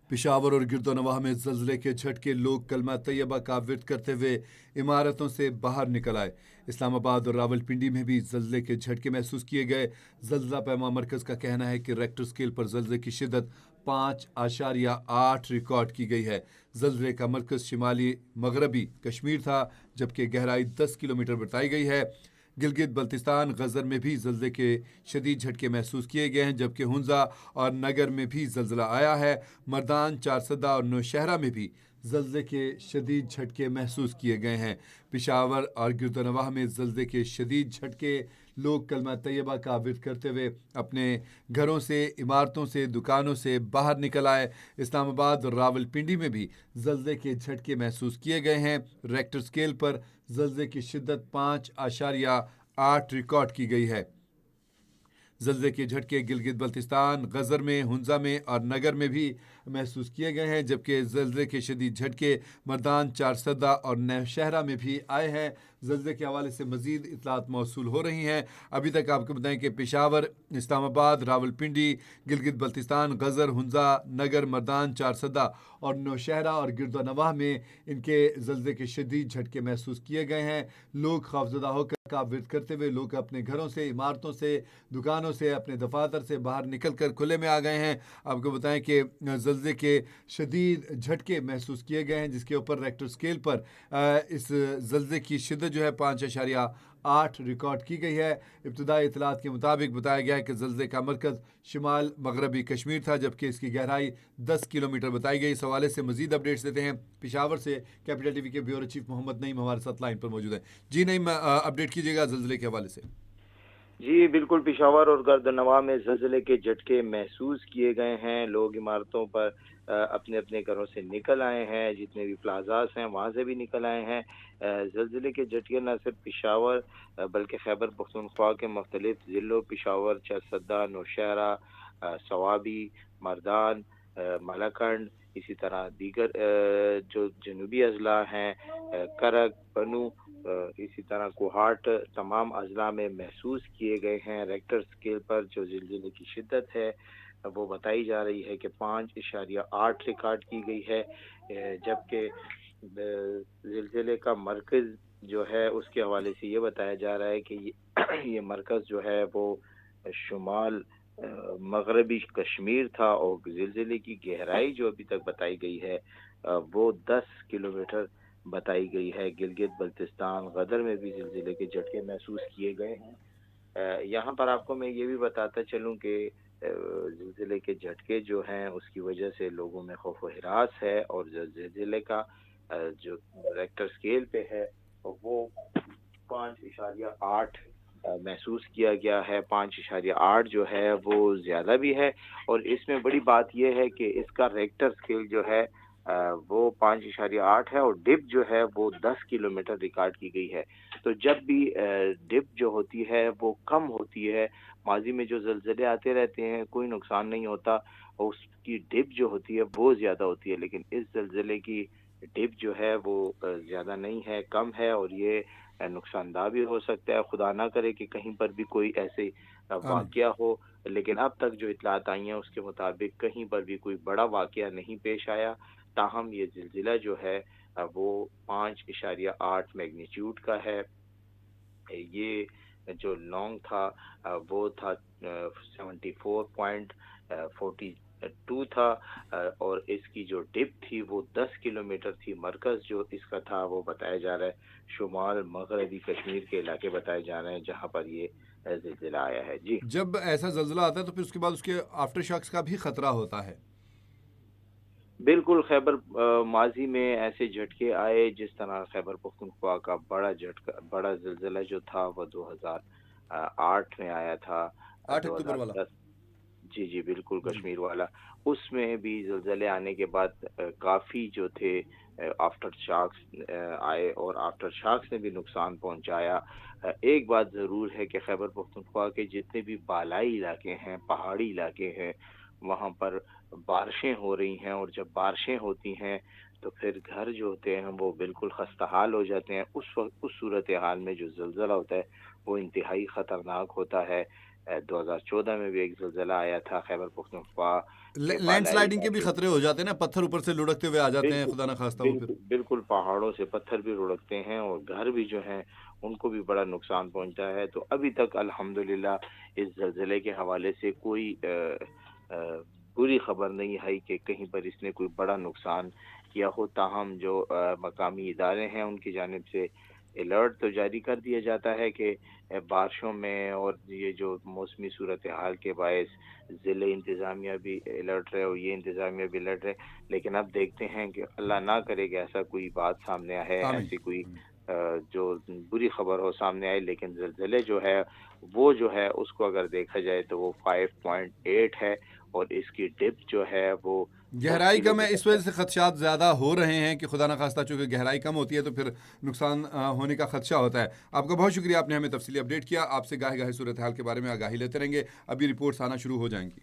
पिशावर और गिरदोनवाह में ज़लज़ले के झटके, लोग कलमा तैयबा का विर्द करते हुए इमारतों से बाहर निकल आए। इस्लामाबाद और रावलपिंडी में भी ज़लज़ले के झटके महसूस किए गए। ज़लज़ला पैमा मरकज़ का कहना है कि रेक्टर स्केल पर ज़लज़ले की शिद्दत 5.8 रिकॉर्ड की गई है। ज़लज़ले का मरकज़ शिमाली मगरबी कश्मीर था, जबकि गहराई 10 किलोमीटर बताई गई है। गिलगित बल्तिस्तान गज़र में भी ज़लज़ले के शदीद झटके महसूस किए गए हैं, जबकि हुंजा और नगर में भी ज़लज़ला आया है। मर्दान, चारसदा और नौशहरा में भी ज़लज़ले के शदीद झटके महसूस किए गए हैं। पिशावर और गिरदोनवाह में ज़लज़ले के शदीद झटके, लोग कलमा तैयबा का विर्द करते हुए अपने घरों से, इमारतों से, दुकानों से बाहर निकल आए। इस्लामाबाद और रावलपिंडी में भी ज़लज़ले के झटके महसूस किए गए हैं। रेक्टर स्केल पर ज़लज़ले की शिद्दत 5.8 रिकॉर्ड की गई है। ज़लज़ले के झटके गिलगित बल्तिस्तान गज़र में, हुंजा में और नगर में भी महसूस किए गए हैं, जबकि ज़लज़ले के शदीद झटके मर्दान, चारसदा और नौशहरा में भी आए हैं। ज़लज़ले के हवाले से मज़ीद इत्तलात मौसूल हो रही हैं। अभी तक आपको बताएं कि पेशावर, इस्लामाबाद, रावलपिंडी, गिलगित बल्तिस्तान गज़र, हुंजा, नगर, मर्दान, चारसदा और नौशहरा और गिरदोनवाह में इनके ज़लज़ले के शदीद झटके महसूस किए गए हैं। लोग खौफज़दा होकर का विर्द करते हुए लोग अपने घरों से, इमारतों से, दुकानों से, अपने दफातर से बाहर निकल कर खुले में आ गए हैं। आपको बताएं कि ज़लज़ले के शदीद झटके महसूस किए गए हैं, जिसके ऊपर रेक्टर स्केल पर इस ज़लज़ले की शिद्दत जो है 5.8 रिकॉर्ड की गई है। इब्तदाई इतलात के मुताबिक बताया गया है कि ज़लज़ले का मरकज़ शिमाल मगरबी कश्मीर था, जबकि इसकी गहराई 10 किलोमीटर बताई गई। इस हवाले से मज़ीद अपडेट्स देते हैं पिशावर से। कैपिटल टीवी के ब्यूरो चीफ मोहम्मद नईम हमारे साथ लाइन पर मौजूद हैं। जी नईम, अपडेट कीजिएगा ज़लज़ले के हवाले से। जी बिल्कुल, पिशावर और गर्दनवा में ज़लज़ले के झटके महसूस किए गए हैं। लोग इमारतों पर अपने अपने घरों से निकल आए हैं, जितने भी प्लाजास हैं वहाँ से भी निकल आए हैं। ज़लज़ले के झटके न सिर्फ पिशावर बल्कि खैबर पख्तूनख्वा के मुख्तलिफ ज़िलों पिशावर, चरसद्दा, नौशहरा, सवाबी, मर्दान, मलाकंड, इसी तरह दीगर जो जनूबी अजला हैं, करक, बनू, इसी तरह कोहाट, तमाम अजला में महसूस किए गए हैं। रेक्टर स्केल पर जो ज़िलज़िले की शिद्दत है वो बताई जा रही है कि 5.8 रिकॉर्ड की गई है, जबकि ज़िलज़िले का मरकज़ जो है उसके हवाले से ये बताया जा रहा है कि ये मरकज़ जो है वो शुमाल मगरबी कश्मीर था और ज़िलज़िले की गहराई जो अभी तक बताई गई है वो 10 किलोमीटर बताई गई है। गिलगित बल्तिस्तान गदर में भी ज़िलज़िले के झटके महसूस किए गए हैं। यहाँ पर आपको मैं ये भी बताता चलूँ कि ज़िलज़िले के झटके जो हैं उसकी वजह से लोगों में खौफ व हिरास है, और जो ज़िलज़िले का जो रेक्टर स्केल पे है वो 5.8 महसूस किया गया है। 5.8 जो है वो ज़्यादा भी है, और इसमें बड़ी बात यह है कि इसका रेक्टर स्केल जो है वो 5.8 है, और डिप जो है वो 10 किलोमीटर रिकॉर्ड की गई है। तो जब भी डिप जो होती है वो कम होती है, माजी में जो ज़लज़ले आते रहते हैं कोई नुकसान नहीं होता, और उसकी डिप जो होती है वो ज़्यादा होती है, लेकिन इस ज़लज़ले की डिप जो है वो ज़्यादा नहीं है, कम है, और ये नुकसानदा भी हो सकता है। खुदा ना करे कि कहीं पर भी कोई ऐसे आमीन। वाक़या हो, लेकिन अब तक जो इत्तलात आई हैं उसके मुताबिक कहीं पर भी कोई बड़ा वाक़या नहीं पेश आया। ताहम ये ज़िलज़िला जो है वो 5.8 मैग्नीट्यूड का है। ये जो लॉन्ग था वो था 74.42 था, और इसकी जो डिप थी वो 10 किलोमीटर थी। मरकज़ जो इसका था वो बताया जा रहा है शुमाल मगरबी कश्मीर के इलाके बताए जा रहे हैं जहाँ पर ये ज़िलज़िला आया है। जी जब ऐसा ज़लज़ला आता है तो फिर उसके बाद उसके आफ्टर शॉक्स का भी ख़तरा होता है। बिल्कुल, खैबर माज़ी में ऐसे झटके आए जिस तरह खैबर पख्तूनख्वा का बड़ा ज़िलज़िला जो था वो 2008 में आया था, 8 अक्टूबर वाला। 2010। जी, जी, बिल्कुल, जी। कश्मीर वाला। उसमें भी ज़लज़ले आने के बाद काफ़ी जो थे आफ्टर शॉक्स आए, और आफ्टर शॉक्स ने भी नुकसान पहुँचाया। एक बात ज़रूर है कि खैबर पख्तूनख्वा के जितने भी बालाई इलाके हैं, पहाड़ी इलाके हैं, वहाँ पर बारिशें हो रही हैं, और जब बारिशें होती हैं तो फिर घर जो होते हैं वो बिल्कुल खस्ताहाल हो जाते हैं। उस वक़्त उस सूरत हाल में जो ज़लज़ला होता है वो इंतहाई ख़तरनाक होता है। 2014 में भी एक ज़लज़ला आया था खैबर पख्तूनख्वा के लैंड बालाई स्लाइडिंग के भी इलाके। खतरे हो जाते हैं ना, पत्थर ऊपर से लुढ़कते हुए आ जाते हैं, बिल्कुल, खुदा ना खास्ता वो फिर। बिल्कुल पहाड़ों से पत्थर भी लुढ़कते हैं और घर भी जो हैं उनको भी बड़ा नुकसान पहुंचा है। तो अभी तक अल्हम्दुलिल्लाह इस ज़लज़ले के हवाले से कोई बुरी खबर नहीं आई कि कहीं पर इसने कोई बड़ा नुकसान किया हो। ताहम जो मकामी इदारे हैं उनकी जानिब से अलर्ट तो जारी कर दिया जाता है कि बारिशों में और ये जो मौसमी सूरत हाल के बायस ज़िले इंतज़ामिया भी अलर्ट रहे और ये इंतज़ामिया भी अलर्ट रहे। लेकिन अब देखते हैं कि अल्लाह ना करे कि ऐसा कोई बात सामने आए, आमीन। ऐसी कोई जो बुरी खबर हो सामने आई। लेकिन ज़लज़ले जो है वो जो है उसको अगर देखा जाए तो वो 5.8 है और इसकी डिप जो है वो 10 गहराई कम है, किलोमीटर इस वजह तक। से खदशात ज़्यादा हो रहे हैं कि खुदा ना खास्ता चूँकि गहराई कम होती है तो फिर नुकसान होने का खदशा होता है। आपका बहुत शुक्रिया, आपने हमें तफसीली अपडेट किया। आपसे गाहे-गाहे सूरत हाल के बारे में आगाही लेते रहेंगे। अभी रिपोर्ट्स आना शुरू हो जाएँगी।